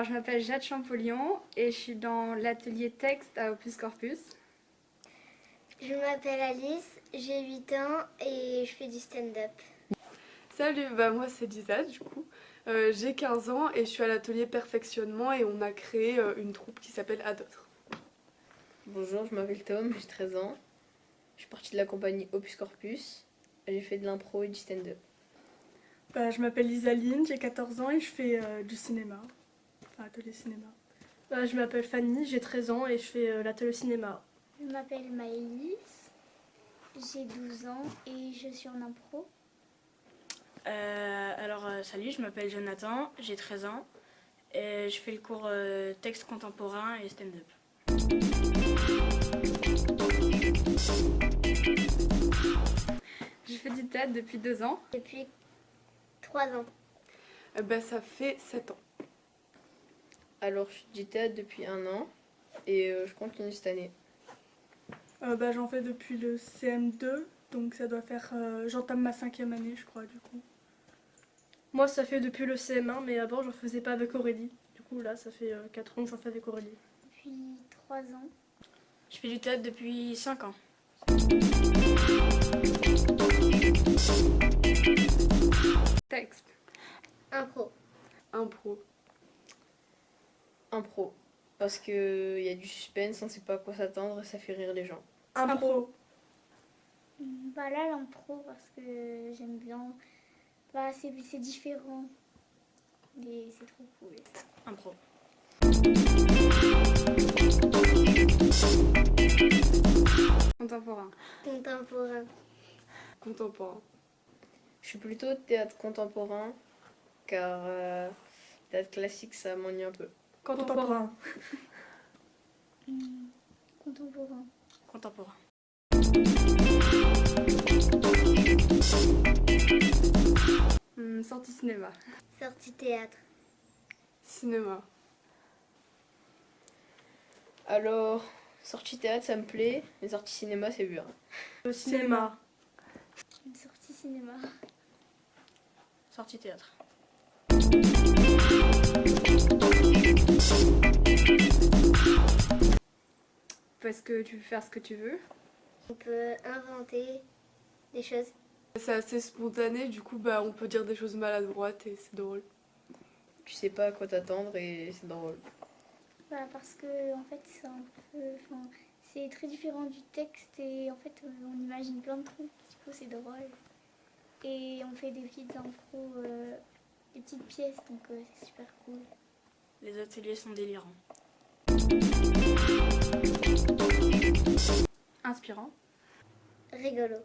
Alors, je m'appelle Jade Champollion et je suis dans l'atelier texte à Opus Corpus. Je m'appelle Alice, j'ai 8 ans et je fais du stand-up. Salut, moi c'est Lisa du coup. J'ai 15 ans et je suis à l'atelier perfectionnement et on a créé une troupe qui s'appelle À d'autres. Bonjour, je m'appelle Tom, j'ai 13 ans. Je suis partie de la compagnie Opus Corpus. J'ai fait de l'impro et du stand-up. Je m'appelle Isaline, j'ai 14 ans et je fais du cinéma, enfin atelier cinéma. Je m'appelle Fanny, j'ai 13 ans et je fais l'atelier cinéma. Je m'appelle Maëlys, j'ai 12 ans et je suis en impro. Salut, je m'appelle Jonathan, j'ai 13 ans et je fais le cours texte contemporain et stand-up. Je fais du théâtre depuis 2 ans. Depuis 3 ans. Ça fait 7 ans. Alors, je fais du théâtre depuis 1 an et je continue cette année. J'en fais depuis le CM2, donc ça doit faire... j'entame ma 5e année je crois du coup. Moi, ça fait depuis le CM1, mais avant, j'en faisais pas avec Aurélie. Du coup, là, ça fait 4 ans que j'en fais avec Aurélie. Depuis 3 ans. Je fais du théâtre depuis 5 ans. Texte. Impro. Impro. Impro. Parce qu'il y a du suspense, on ne sait pas à quoi s'attendre et ça fait rire les gens. Impro. Là, l'impro, parce que j'aime bien. C'est différent. Et c'est trop cool. Impro. Contemporain. Contemporain. Contemporain. Je suis plutôt théâtre contemporain car théâtre classique ça m'ennuie un peu. Contemporain. Contemporain. Contemporain. Sortie cinéma. Sortie théâtre. Cinéma. Alors, sortie théâtre ça me plaît, mais sortie cinéma c'est bien. Le cinéma. Une sortie cinéma. Sortie théâtre. Parce que tu peux faire ce que tu veux. On peut inventer des choses. C'est assez spontané, du coup on peut dire des choses maladroites et c'est drôle. Tu sais pas à quoi t'attendre et c'est drôle. Parce que en fait c'est très différent du texte et en fait on imagine plein de trucs, du coup c'est drôle. Et on fait des petites impros, des petites pièces, donc c'est super cool. Les ateliers sont délirants. Inspirant. Rigolo.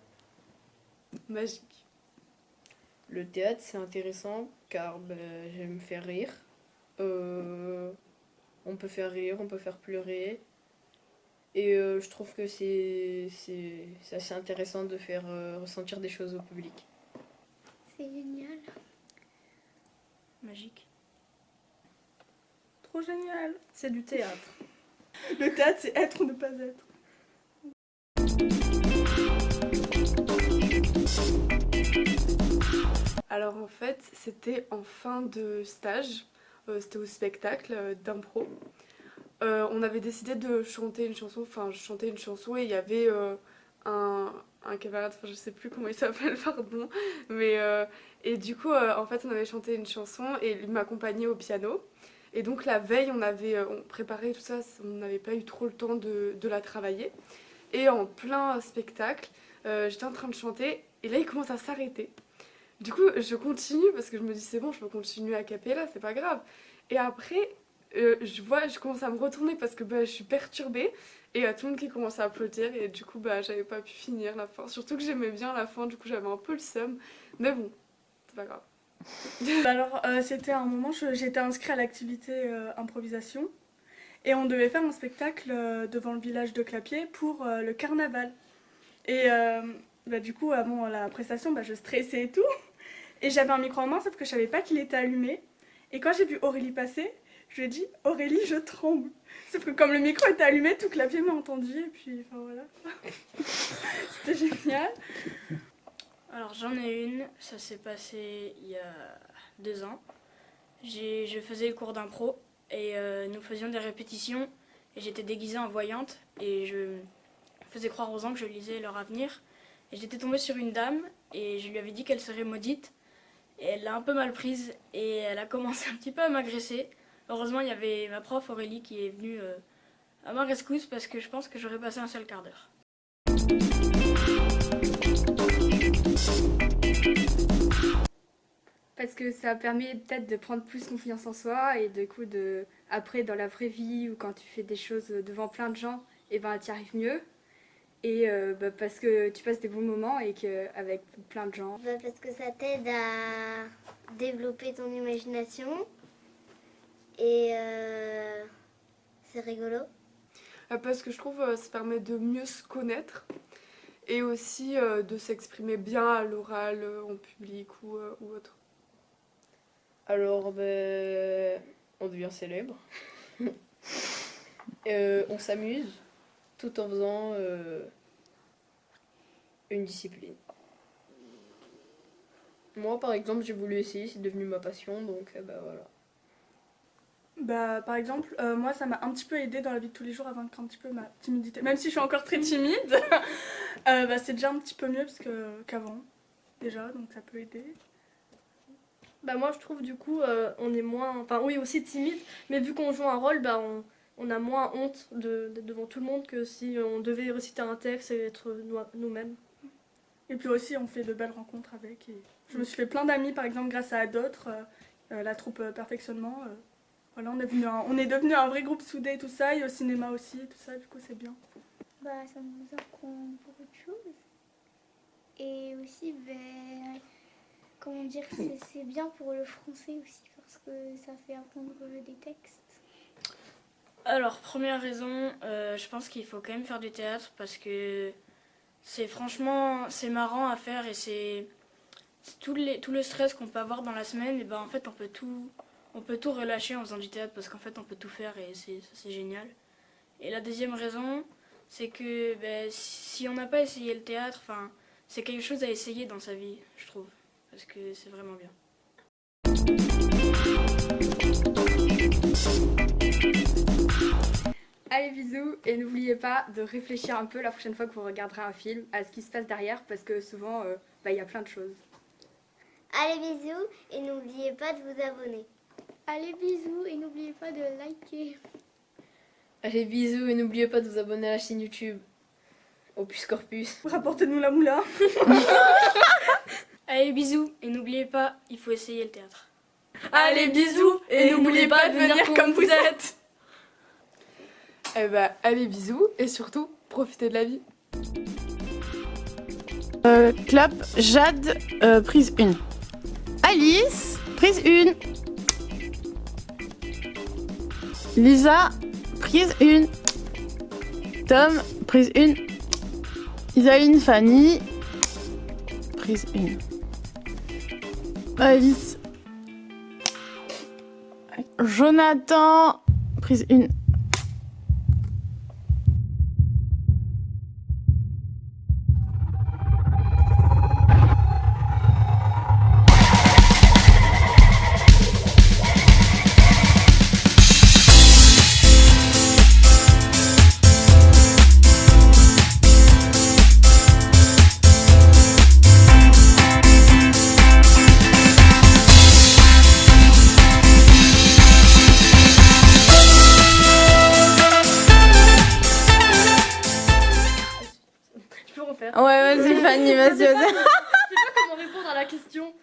Magique. Le théâtre c'est intéressant car j'aime me faire rire. On peut faire rire, on peut faire pleurer. Et je trouve que c'est assez intéressant de faire ressentir des choses au public. C'est génial. Magique. Trop génial. C'est du théâtre. Le théâtre c'est être ou ne pas être. Alors en fait, c'était en fin de stage, c'était au spectacle d'impro. On avait décidé de chanter une chanson, enfin je chantais une chanson et il y avait un camarade, enfin je sais plus comment il s'appelle, pardon, mais et du coup en fait on avait chanté une chanson et il m'accompagnait au piano. Et donc la veille on préparait tout ça, on n'avait pas eu trop le temps de la travailler. Et en plein spectacle, j'étais en train de chanter et là il commence à s'arrêter. Du coup, je continue parce que je me dis c'est bon, je peux continuer à cappella, c'est pas grave. Et après, je commence à me retourner parce que je suis perturbée et tout le monde qui commence à applaudir et du coup, j'avais pas pu finir la fin. Surtout que j'aimais bien la fin, du coup, j'avais un peu le seum. Mais bon, c'est pas grave. C'était un moment, j'étais inscrite à l'activité improvisation et on devait faire un spectacle devant le village de Clapier pour le carnaval. Et du coup, avant la prestation, je stressais et tout. Et j'avais un micro en main, sauf que je savais pas qu'il était allumé. Et quand j'ai vu Aurélie passer, je lui ai dit « Aurélie, je tremble !» Sauf que comme le micro était allumé, tout Clapier m'a entendu et puis enfin voilà. C'était génial. Alors j'en ai une, ça s'est passé il y a 2 ans. Je faisais le cours d'impro et nous faisions des répétitions et j'étais déguisée en voyante et je faisais croire aux gens que je lisais leur avenir. Et j'étais tombée sur une dame et je lui avais dit qu'elle serait maudite. Et elle l'a un peu mal prise et elle a commencé un petit peu à m'agresser. Heureusement, il y avait ma prof Aurélie qui est venue à ma rescousse parce que je pense que j'aurais passé un seul quart d'heure. Parce que ça permet peut-être de prendre plus confiance en soi et du coup, après, dans la vraie vie ou quand tu fais des choses devant plein de gens, et ben, tu y arrives mieux. Et parce que tu passes des bons moments et qu'avec plein de gens. Parce que ça t'aide à développer ton imagination et c'est rigolo. Parce que je trouve ça permet de mieux se connaître et aussi de s'exprimer bien à l'oral, en public ou autre. Alors, on devient célèbre. On s'amuse tout en faisant une discipline. Moi, par exemple, j'ai voulu essayer, c'est devenu ma passion, donc voilà. Bah, par exemple, moi, ça m'a un petit peu aidé dans la vie de tous les jours à vaincre un petit peu ma timidité. Même si je suis encore très timide, c'est déjà un petit peu mieux qu'avant, déjà, donc ça peut aider. Bah moi je trouve du coup on est moins, enfin oui aussi timide, mais vu qu'on joue un rôle, bah on a moins honte d'être devant tout le monde que si on devait réciter un texte et être nous-mêmes. Et puis aussi, on fait de belles rencontres avec. Et je me suis fait plein d'amis, par exemple, grâce à d'autres, la troupe Perfectionnement. Voilà, on est devenu un vrai groupe soudé et tout ça, et au cinéma aussi, tout ça, du coup c'est bien. Bah, ça nous apprend beaucoup de choses. Et aussi, comment dire, c'est bien pour le français aussi, parce que ça fait apprendre des textes. Alors, première raison, je pense qu'il faut quand même faire du théâtre parce que c'est marrant à faire et c'est tout le stress qu'on peut avoir dans la semaine, et ben en fait on peut tout relâcher en faisant du théâtre parce qu'en fait on peut tout faire et c'est génial. Et la deuxième raison, c'est que si on n'a pas essayé le théâtre, c'est quelque chose à essayer dans sa vie, je trouve, parce que c'est vraiment bien. Allez, bisous, et n'oubliez pas de réfléchir un peu la prochaine fois que vous regarderez un film à ce qui se passe derrière, parce que souvent, il y a plein de choses. Allez, bisous et n'oubliez pas de vous abonner. Allez, bisous et n'oubliez pas de liker. Allez, bisous et n'oubliez pas de vous abonner à la chaîne YouTube Opus Corpus. Rapportez-nous la moula. Allez, bisous, et n'oubliez pas, il faut essayer le théâtre. Allez, bisous, et n'oubliez pas de venir comme vous êtes. Allez, bisous, et surtout, profitez de la vie. Clap, Jade, prise 1. Alice, prise 1. Lisa, prise 1. Tom, prise 1. Isaline, Fanny, prise 1. Alice. Jonathan, prise 1. Je peux refaire. Ouais, vas-y Fanny, vas-y. Je sais pas comment répondre à la question.